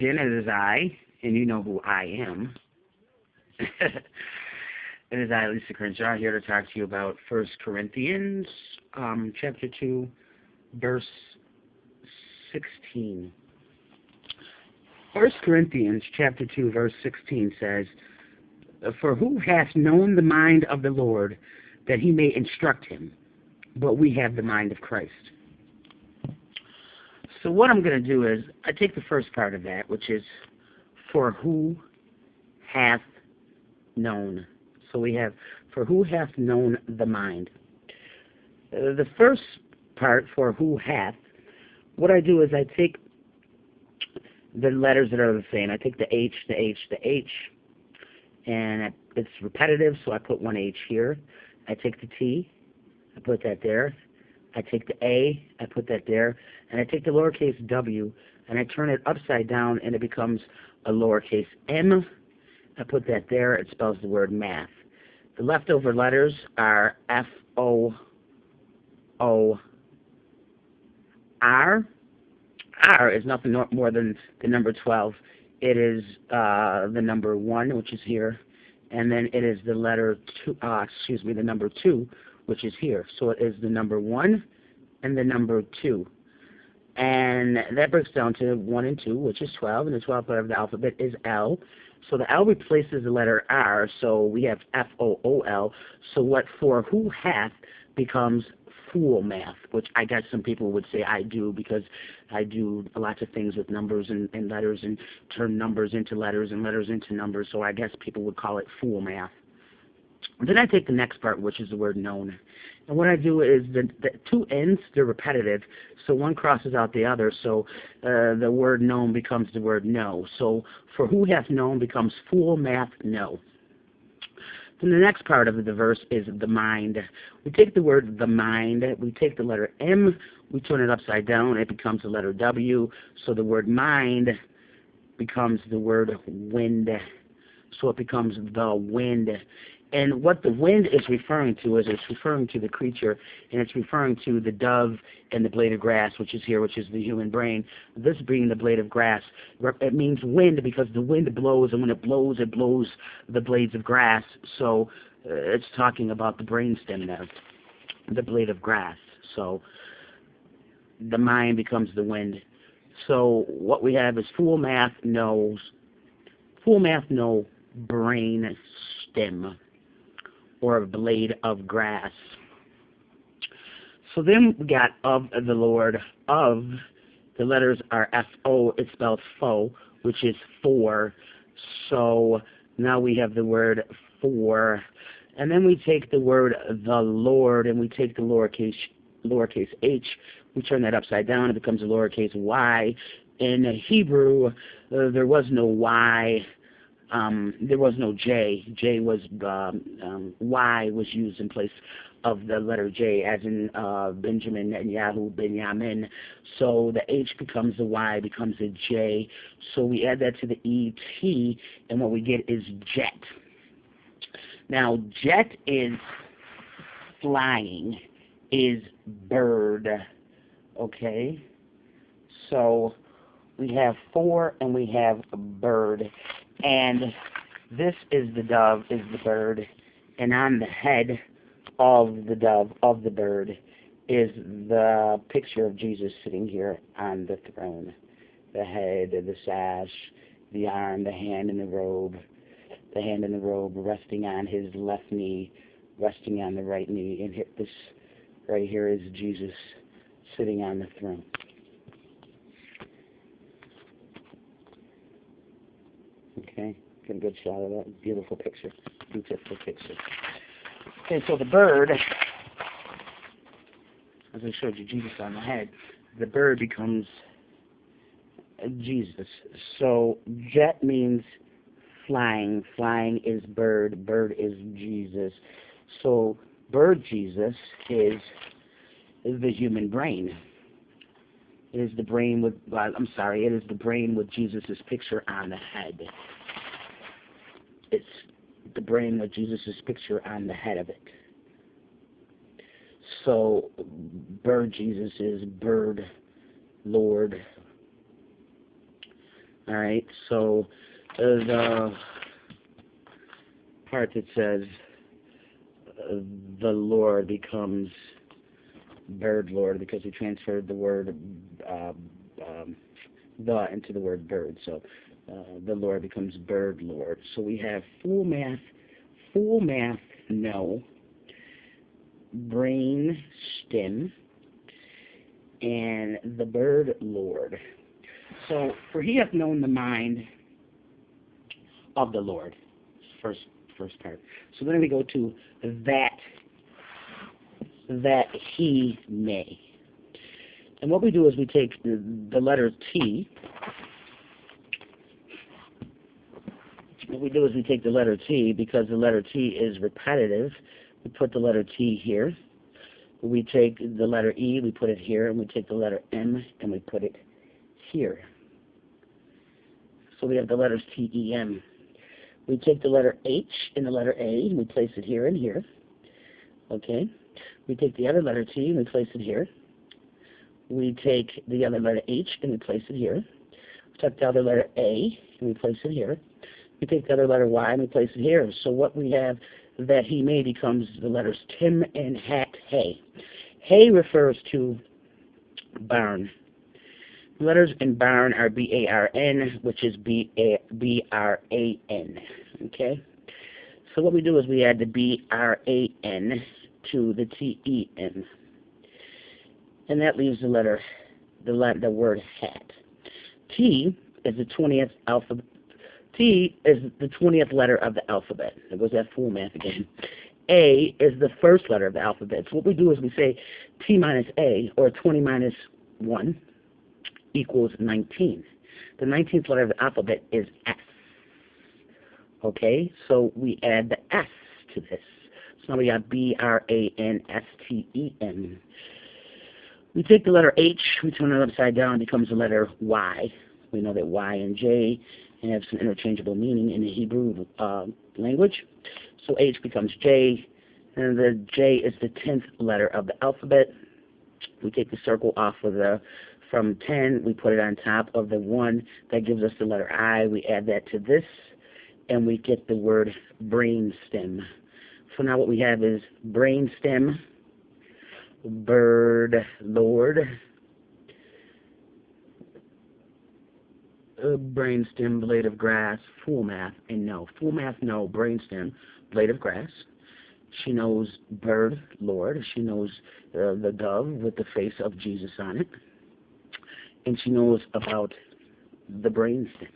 Again, it is I, and you know who I am. It is I, Lisa Crenshaw, here to talk to you about 1 Corinthians, chapter 2, verse 16. 1 Corinthians, chapter 2, verse 16 says, "For who hath known the mind of the Lord, that he may instruct him? But we have the mind of Christ." So what I'm going to do is, I take the first part of that, which is, for who hath known. So we have, for who hath known the mind. The first part, for who hath, what I do is I take the letters that are the same. I take the H, the H, the H, and it's repetitive, so I put one H here. I take the T, I put that there. I take the A, I put that there, and I take the lowercase w, and I turn it upside down, and it becomes a lowercase m. I put that there, it spells the word math. The leftover letters are F-O-O-R. R is nothing more than the number 12. It is the number 1, which is here, and then it is the letter 2, the number 2, which is here. So it is the number 1 and the number 2. And that breaks down to 1 and 2, which is 12, and the 12th letter of the alphabet is L. So the L replaces the letter R, so we have F-O-O-L. So what for who hath becomes fool math, which I guess some people would say I do, because I do lots of things with numbers and letters, and turn numbers into letters and letters into numbers, so I guess people would call it fool math. Then I take the next part, which is the word known. And what I do is the two ends, they're repetitive, so one crosses out the other, so the word known becomes the word know. So for who hath known becomes fool math know. Then the next part of the verse is the mind. We take the word the mind, we take the letter M, we turn it upside down, it becomes the letter W, so the word mind becomes the word wind. So it becomes the wind. And what the wind is referring to is it's referring to the creature, and it's referring to the dove and the blade of grass, which is here, which is the human brain. This being the blade of grass, it means wind because the wind blows, and when it blows the blades of grass. So it's talking about the brainstem there, the blade of grass. So the mind becomes the wind. So what we have is fool math know brain stem, or a blade of grass. So then we got of the Lord. Of, the letters are F-O, it's spelled foe, which is for. So now we have the word for. And then we take the word the Lord, and we take the lowercase h, we turn that upside down, it becomes a lowercase y. In Hebrew, there was no y. There was no J. J was, Y was used in place of the letter J, as in Benjamin, Netanyahu, Benjamin. So the H becomes a Y, becomes a J. So we add that to the ET, and what we get is jet. Now, jet is flying, is bird, okay? So we have for and we have bird. And this is the dove, is the bird, and on the head of the dove, of the bird, is the picture of Jesus sitting here on the throne. The head, the sash, the arm, the hand in the robe resting on his left knee, resting on the right knee, and this right here is Jesus sitting on the throne. Okay, get a good shot of that. Beautiful picture. Beautiful picture. Okay, so the bird, as I showed you Jesus on the head, the bird becomes Jesus. So jet means flying. Flying is bird. Bird is Jesus. So bird Jesus is the human brain. It is the brain with, it is the brain with Jesus' picture on the head. It's the brain with Jesus' picture on the head of it. So, bird Jesus is bird Lord. All right, so the part that says the Lord becomes bird Lord because we transferred the word the into the word bird. So the Lord becomes bird Lord. So we have full math, no, brain stem, and the bird Lord. So for he hath known the mind of the Lord, first part. So then we go to that he may. And what we do is we take the letter T. What we do is we take the letter T, because the letter T is repetitive. We put the letter T here. We take the letter E, we put it here, and we take the letter M, and we put it here. So we have the letters T, E, M. We take the letter H and the letter A, and we place it here and here. Okay? We take the other letter T, and we place it here. We take the other letter H, and we place it here. We take the other letter A, and we place it here. We take the other letter Y, and we place it here. So what we have, that he may, becomes the letters Tim and Hat, Hay. Hay refers to barn. The letters in barn are B-A-R-N, which is B-R-A-N. Okay? So what we do is we add the B-R-A-N to the T-E-N. And that leaves the word hat. T is the 20th alphabet. T is the 20th letter of the alphabet. There goes that full math again. A is the first letter of the alphabet. So what we do is we say T minus A, or 20 minus 1, equals 19. The 19th letter of the alphabet is S. Okay, so we add the S to this. So now we got B-R-A-N-S-T-E-N. We take the letter H, we turn it upside down, it becomes the letter Y. We know that Y and J have some interchangeable meaning in the Hebrew language. So H becomes J, and the J is the 10th letter of the alphabet. We take the circle off of from 10, we put it on top of the 1. That gives us the letter I. We add that to this, and we get the word brainstem. So now what we have is brainstem, bird Lord, brainstem, blade of grass, full math, and no. Full math, no. Brainstem, blade of grass. She knows bird Lord. She knows the dove with the face of Jesus on it. And she knows about the brainstem.